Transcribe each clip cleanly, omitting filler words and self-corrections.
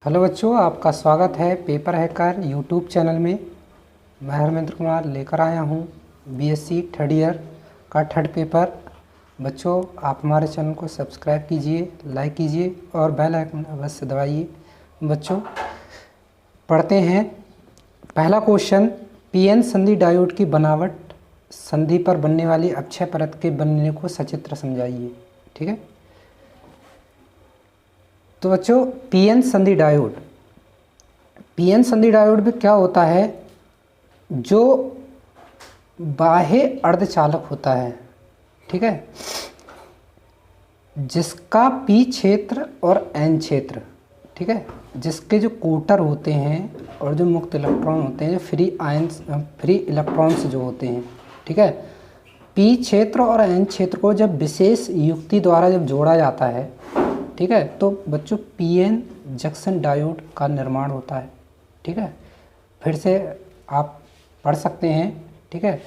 Hello बच्चों, आपका स्वागत है पेपर हैकर यूट्यूब चैनल में। मैं हरमेंद्र कुमार लेकर आया हूँ बीएससी थर्ड ईयर का थर्ड पेपर। बच्चों, आप हमारे चैनल को सब्सक्राइब कीजिए, लाइक कीजिए और बेल आइकन अवश्य दबाइए। बच्चों, पढ़ते हैं पहला क्वेश्चन। पीएन संधि डायोड की बनावट संधि पर बनने वाली अक्षय परत के बनने को सचित्र समझाइए। ठीक है, तो बच्चों पीएन संधि डायोड में क्या होता है, जो बाह्य अर्धचालक होता है, ठीक है, जिसका पी क्षेत्र और एन क्षेत्र, ठीक है, जिसके जो कोटर होते हैं और जो मुक्त इलेक्ट्रॉन होते हैं, फ्री इलेक्ट्रॉन्स जो होते हैं, ठीक है, पी क्षेत्र और एन क्षेत्र को जब विशेष युक्ति द्वारा जब जोड़ा जाता है, ठीक है, तो बच्चों पीएन जंक्शन डायोड का निर्माण होता है। ठीक है, फिर से आप पढ़ सकते हैं। ठीक है,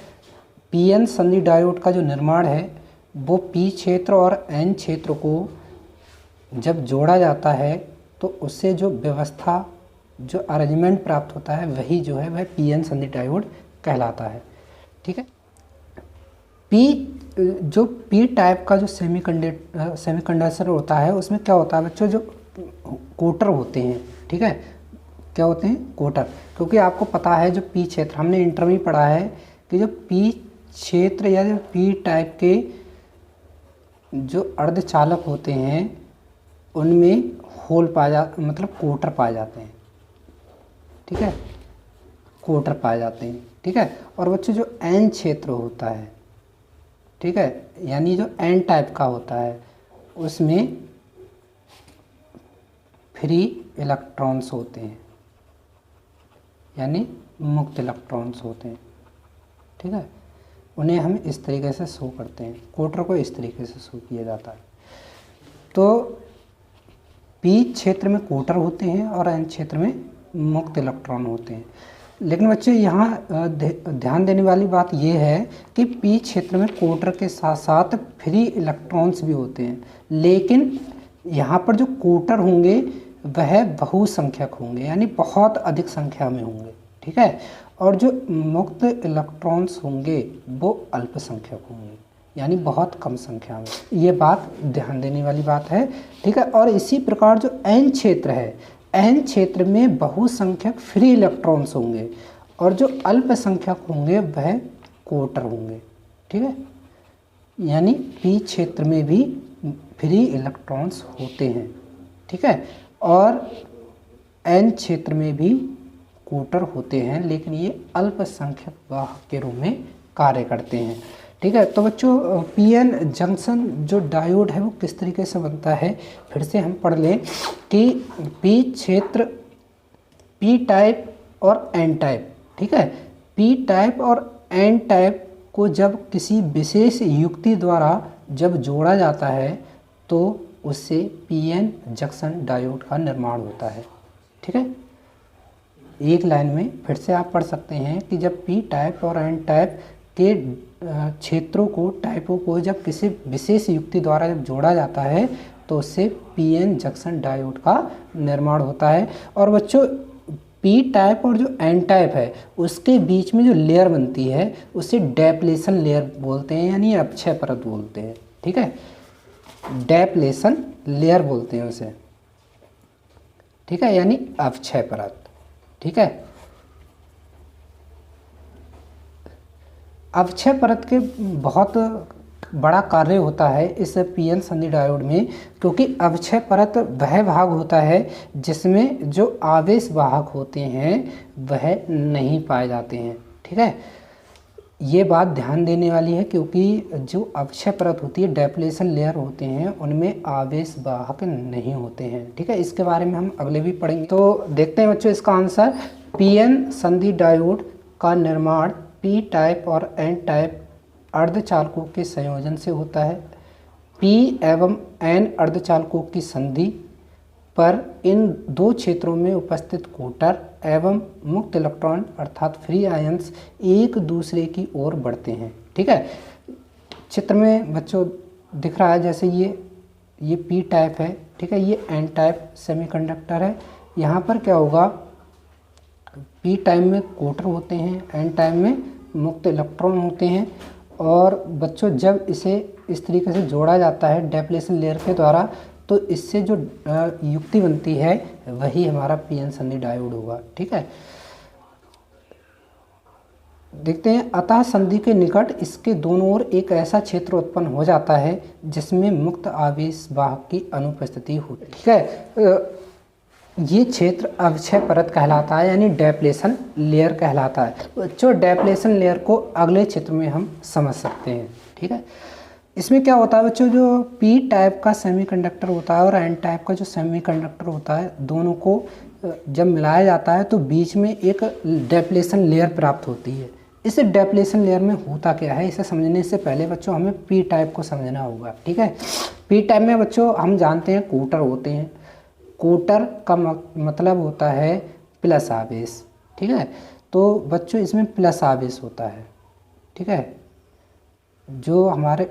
पीएन संधि डायोड का जो निर्माण है वो पी क्षेत्र और एन क्षेत्र को जब जोड़ा जाता है तो उससे जो व्यवस्था, जो अरेंजमेंट प्राप्त होता है, वही जो है वह पीएन संधि डायोड कहलाता है। ठीक है, पी टाइप का जो सेमीकंडक्टर होता है, उसमें क्या होता है बच्चों, जो कोटर होते हैं, ठीक है, क्या होते हैं, कोटर। क्योंकि आपको पता है जो पी क्षेत्र, हमने इंटर में पढ़ा है कि जो पी क्षेत्र या जो पी टाइप के जो अर्धचालक होते हैं उनमें मतलब कोटर पाए जाते हैं। ठीक है, कोटर पाए जाते हैं। ठीक है, और बच्चों जो एन क्षेत्र होता है, ठीक है, यानी जो एन टाइप का होता है, उसमें फ्री इलेक्ट्रॉन्स होते हैं, यानी मुक्त इलेक्ट्रॉन्स होते हैं। ठीक है, उन्हें हम इस तरीके से शो करते हैं, कोटर को इस तरीके से शो किया जाता है। तो पी क्षेत्र में कोटर होते हैं और एन क्षेत्र में मुक्त इलेक्ट्रॉन होते हैं। लेकिन बच्चे यहाँ ध्यान देने वाली बात यह है कि पी क्षेत्र में कोटर के साथ साथ फ्री इलेक्ट्रॉन्स भी होते हैं, लेकिन यहाँ पर जो कोटर होंगे वह बहुसंख्यक होंगे, यानी बहुत अधिक संख्या में होंगे। ठीक है, और जो मुक्त इलेक्ट्रॉन्स होंगे वो अल्पसंख्यक होंगे, यानी बहुत कम संख्या में। ये बात ध्यान देने वाली बात है। ठीक है, और इसी प्रकार जो एन क्षेत्र है, एन क्षेत्र में बहुसंख्यक फ्री इलेक्ट्रॉन्स होंगे और जो अल्पसंख्यक होंगे वह कोटर होंगे। ठीक है, यानी पी क्षेत्र में भी फ्री इलेक्ट्रॉन्स होते हैं। ठीक है, और एन क्षेत्र में भी कोटर होते हैं, लेकिन ये अल्पसंख्यक वाहक के रूप में कार्य करते हैं। ठीक है, तो बच्चों पीएन जंक्शन जो डायोड है वो किस तरीके से बनता है, फिर से हम पढ़ लें कि पी क्षेत्र, पी टाइप और एन टाइप, ठीक है, पी टाइप और एन टाइप को जब किसी विशेष युक्ति द्वारा जब जोड़ा जाता है तो उससे पीएन जंक्शन डायोड का निर्माण होता है। ठीक है, एक लाइन में फिर से आप पढ़ सकते हैं कि जब पी टाइप और एन टाइप के क्षेत्रों को, टाइपों को जब किसी विशेष युक्ति द्वारा जब जोड़ा जाता है तो उससे पीएन जंक्शन डायोड का निर्माण होता है। और बच्चों पी टाइप और जो एन टाइप है उसके बीच में जो लेयर बनती है उसे डेप्लेशन लेयर बोलते हैं, यानी अक्षय परत बोलते हैं। ठीक है, डेप्लेशन लेयर बोलते हैं उसे। ठीक है, यानी अक्षय परत। ठीक है, अक्षय परत के बहुत बड़ा कार्य होता है इस पीएन संधि डायोड में, क्योंकि अक्षय परत वह भाग होता है जिसमें जो आवेश वाहक होते हैं वह नहीं पाए जाते हैं। ठीक है, ये बात ध्यान देने वाली है, क्योंकि जो अक्षय परत होती है, डेप्लेशन लेयर होते हैं, उनमें आवेश वाहक नहीं होते हैं। ठीक है, इसके बारे में हम अगले भी पढ़ेंगे। तो देखते हैं बच्चों इसका आंसर। पीएन संधि डायोड का निर्माण पी टाइप और एन टाइप अर्धचालकों के संयोजन से होता है। पी एवं एन अर्धचालकों की संधि पर इन दो क्षेत्रों में उपस्थित कोटर एवं मुक्त इलेक्ट्रॉन अर्थात फ्री आयंस एक दूसरे की ओर बढ़ते हैं। ठीक है, चित्र में बच्चों दिख रहा है जैसे ये पी टाइप है। ठीक है, ये एन टाइप सेमीकंडक्टर है, यहाँ पर क्या होगा, पी टाइम में कोटर होते हैं, एन टाइम में मुक्त इलेक्ट्रॉन होते हैं। और बच्चों जब इसे इस तरीके से जोड़ा जाता है डेप्लेशन लेयर के द्वारा, तो इससे जो युक्ति बनती है वही हमारा पीएन संधि डायोड होगा। ठीक है, देखते हैं। अतः संधि के निकट इसके दोनों ओर एक ऐसा क्षेत्र उत्पन्न हो जाता है जिसमें मुक्त आवेश वाहक की अनुपस्थिति होती है। ठीक है, ये क्षेत्र अवक्षय परत कहलाता है, यानी डेप्लेशन लेयर कहलाता है। बच्चों डेप्लेशन लेयर को अगले चित्र में हम समझ सकते हैं। ठीक है, इसमें क्या होता है बच्चों, जो पी टाइप का सेमीकंडक्टर होता है और एन टाइप का जो सेमीकंडक्टर होता है, दोनों को जब मिलाया जाता है तो बीच में एक डेप्लेशन लेयर प्राप्त होती है। इस डेप्लेशन लेयर में होता क्या है, इसे समझने से पहले बच्चों हमें पी टाइप को समझना होगा। ठीक है, पी टाइप में बच्चों हम जानते हैं कोटर होते हैं। कोटर का मतलब होता है प्लस आवेश। ठीक है, तो बच्चों इसमें प्लस आवेश होता है। ठीक है, जो हमारे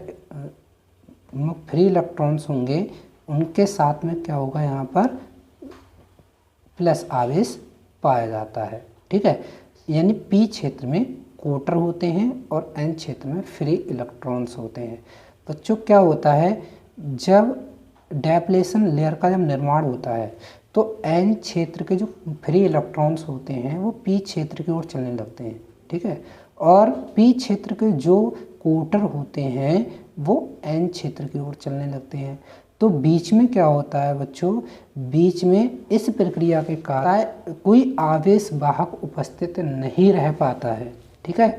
फ्री इलेक्ट्रॉन्स होंगे उनके साथ में क्या होगा, यहाँ पर प्लस आवेश पाया जाता है। ठीक है, यानी पी क्षेत्र में कोटर होते हैं और एन क्षेत्र में फ्री इलेक्ट्रॉन्स होते हैं। बच्चों क्या होता है, जब डेप्लेशन लेयर का जब निर्माण होता है तो एन क्षेत्र के जो फ्री इलेक्ट्रॉन्स होते हैं वो पी क्षेत्र की ओर चलने लगते हैं। ठीक है, और पी क्षेत्र के जो कोटर होते हैं वो एन क्षेत्र की ओर चलने लगते हैं। तो बीच में क्या होता है बच्चों, बीच में इस प्रक्रिया के कारण कोई आवेश वाहक उपस्थित नहीं रह पाता है। ठीक है,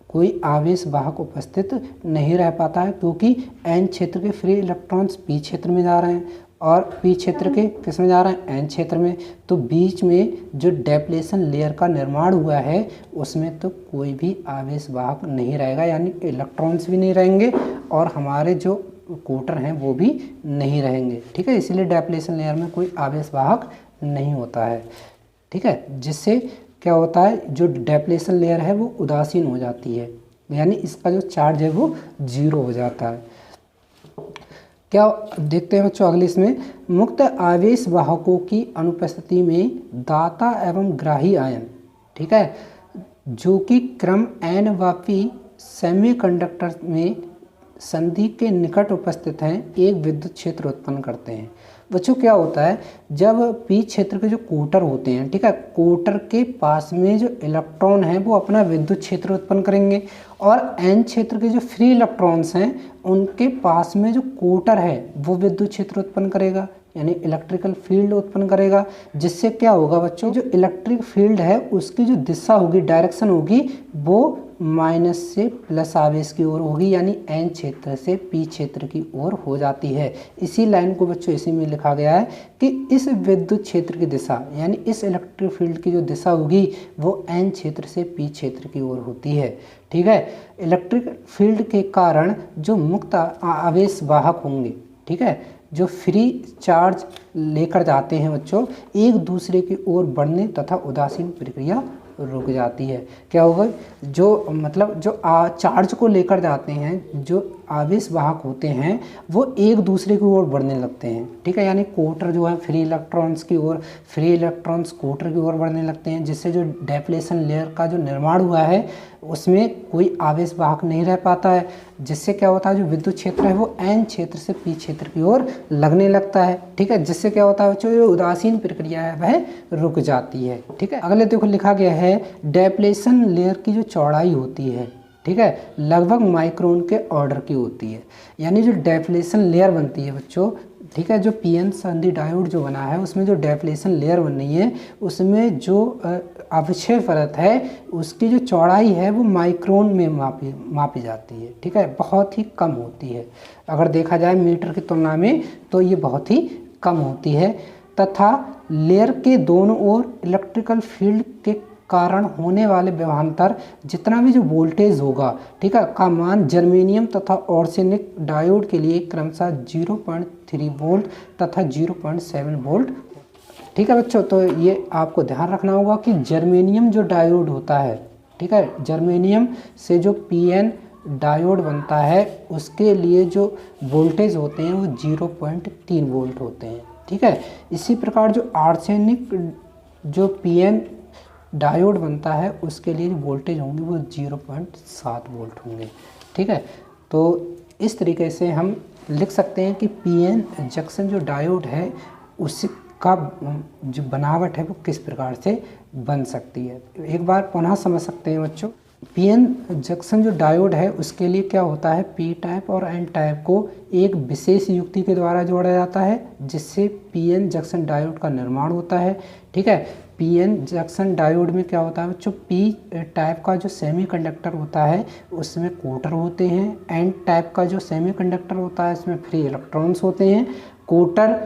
कोई आवेश वाहक उपस्थित नहीं रह पाता है क्योंकि एन क्षेत्र के फ्री इलेक्ट्रॉन्स पी क्षेत्र में जा रहे हैं और पी क्षेत्र के किस में जा रहे हैं, एन क्षेत्र में। तो बीच में जो डेप्लेशन लेयर का निर्माण हुआ है उसमें तो कोई भी आवेश वाहक नहीं रहेगा, यानी इलेक्ट्रॉन्स भी नहीं रहेंगे और हमारे जो कोटर हैं वो भी नहीं रहेंगे। ठीक है, इसलिए डेप्लेशन लेयर में कोई आवेश वाहक नहीं होता है। ठीक है, जिससे क्या होता है, जो डेप्लेशन लेयर है वो उदासीन हो जाती है, यानी इसका जो चार्ज है वो जीरो हो जाता है। क्या देखते हैं बच्चों अगले इसमें, मुक्त आवेश वाहकों की अनुपस्थिति में दाता एवं ग्राही आयन, ठीक है, जो कि क्रम एन व्यापी सेमीकंडक्टर में संधि के निकट उपस्थित हैं, एक विद्युत क्षेत्र उत्पन्न करते हैं। बच्चों क्या होता है, जब पी क्षेत्र के जो कोटर होते हैं, ठीक है, कोटर के पास में जो इलेक्ट्रॉन है वो अपना विद्युत क्षेत्र उत्पन्न करेंगे और एन क्षेत्र के जो फ्री इलेक्ट्रॉन्स हैं उनके पास में जो कोटर है वो विद्युत क्षेत्र उत्पन्न करेगा, यानी इलेक्ट्रिकल फील्ड उत्पन्न करेगा। जिससे क्या होगा बच्चों, जो इलेक्ट्रिक फील्ड है उसकी जो दिशा होगी, डायरेक्शन होगी, वो माइनस से प्लस आवेश की ओर होगी, यानी एन क्षेत्र से पी क्षेत्र की ओर हो जाती है। इसी लाइन को बच्चों इसी में लिखा गया है कि इस विद्युत क्षेत्र की दिशा, यानी इस इलेक्ट्रिक फील्ड की जो दिशा होगी वो एन क्षेत्र से पी क्षेत्र की ओर होती है। ठीक है, इलेक्ट्रिक फील्ड के कारण जो मुक्त आवेश वाहक होंगे, ठीक है, जो फ्री चार्ज लेकर जाते हैं बच्चों, एक दूसरे की ओर बढ़ने तथा उदासीन प्रक्रिया रुक जाती है। क्या होगा, जो मतलब जो चार्ज को लेकर जाते हैं, जो आवेश वाहक होते हैं वो एक दूसरे की ओर बढ़ने लगते हैं। ठीक है, यानी कोटर जो है फ्री इलेक्ट्रॉन्स की ओर, फ्री इलेक्ट्रॉन्स कोटर की ओर बढ़ने लगते हैं, जिससे जो डेप्लेशन लेयर का जो निर्माण हुआ है उसमें कोई आवेश वाहक नहीं रह पाता है। जिससे क्या होता है, जो विद्युत क्षेत्र है वो एन क्षेत्र से पी क्षेत्र की ओर लगने लगता है। ठीक है, जिससे क्या होता है बच्चों, जो उदासीन प्रक्रिया है वह रुक जाती है। ठीक है, अगले देखो लिखा गया है, डेप्लेशन लेयर की जो चौड़ाई होती है, ठीक है, लगभग माइक्रोन के ऑर्डर की होती है। यानी जो डेप्लेशन लेयर बनती है बच्चों, ठीक है, जो पीएन संधि डायोड जो बना है उसमें जो डेप्लेशन लेयर बन रही है उसमें जो अवक्षय परत है उसकी जो चौड़ाई है वो माइक्रोन में मापी जाती है। ठीक है, बहुत ही कम होती है, अगर देखा जाए मीटर की तुलना में तो ये बहुत ही कम होती है। तथा लेयर के दोनों ओर इलेक्ट्रिकल फील्ड के कारण होने वाले विभवांतर जितना भी जो वोल्टेज होगा, ठीक है, का मान जर्मेनियम तथा ऑर्सेनिक डायोड के लिए क्रमशः 0.3 वोल्ट तथा 0.7 वोल्ट। ठीक है बच्चों, तो ये आपको ध्यान रखना होगा कि जर्मेनियम जो डायोड होता है, ठीक है, जर्मेनियम से जो पीएन डायोड बनता है उसके लिए जो वोल्टेज होते हैं वो 0.3 वोल्ट होते हैं। ठीक है। इसी प्रकार जो आर्सेनिक जो पीएन डायोड बनता है उसके लिए जो वोल्टेज होंगे वो 0.7 वोल्ट होंगे, ठीक है। तो इस तरीके से हम लिख सकते हैं कि पीएन जंक्शन जो डायोड है उसका जो बनावट है वो किस प्रकार से बन सकती है। एक बार पुनः समझ सकते हैं बच्चों। पीएन जंक्शन जो डायोड है उसके लिए क्या होता है, पी टाइप और एन टाइप को एक विशेष युक्ति के द्वारा जोड़ा जाता है जिससे पीएन जंक्शन डायोड का निर्माण होता है, ठीक है। पीएन जंक्शन डायोड में क्या होता है बच्चों, पी टाइप का जो सेमीकंडक्टर होता है उसमें कोटर होते हैं, एन टाइप का जो सेमीकंडक्टर होता है इसमें फ्री इलेक्ट्रॉन्स होते हैं। कोटर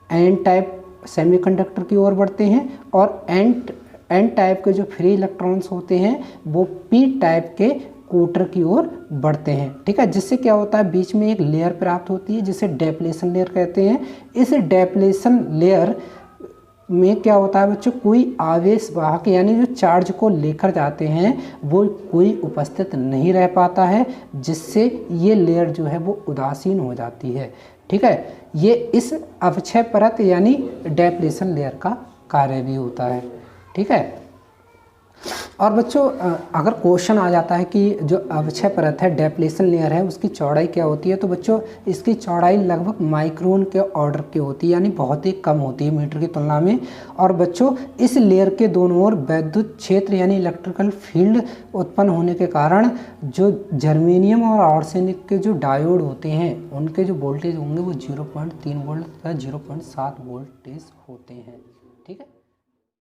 एन टाइप सेमीकंडक्टर की ओर बढ़ते हैं और एन टाइप के जो फ्री इलेक्ट्रॉन्स होते हैं वो पी टाइप के कोटर की ओर बढ़ते हैं, ठीक है। जिससे क्या होता है, बीच में एक लेयर प्राप्त होती है जिसे डेप्लेशन लेयर कहते हैं। इस डेप्लेशन लेयर में क्या होता है बच्चों, कोई आवेश वाहक यानी जो चार्ज को लेकर जाते हैं वो कोई उपस्थित नहीं रह पाता है, जिससे ये लेयर जो है वो उदासीन हो जाती है, ठीक है। ये इस अवक्षय परत यानी डेप्लेशन लेयर का कार्य भी होता है, ठीक है। और बच्चों अगर क्वेश्चन आ जाता है कि जो अवक्षय परत है डेप्लेशन लेयर है उसकी चौड़ाई क्या होती है, तो बच्चों इसकी चौड़ाई लगभग माइक्रोन के ऑर्डर की होती है, यानी बहुत ही कम होती है मीटर की तुलना में। और बच्चों इस लेयर के दोनों ओर विद्युत क्षेत्र यानी इलेक्ट्रिकल फील्ड उत्पन्न होने के कारण जो जर्मेनियम और आर्सेनिक के जो डायोड होते हैं उनके जो वोल्टेज होंगे वो 0.3 वोल्ट या 0.7 वोल्टेज होते हैं, ठीक है।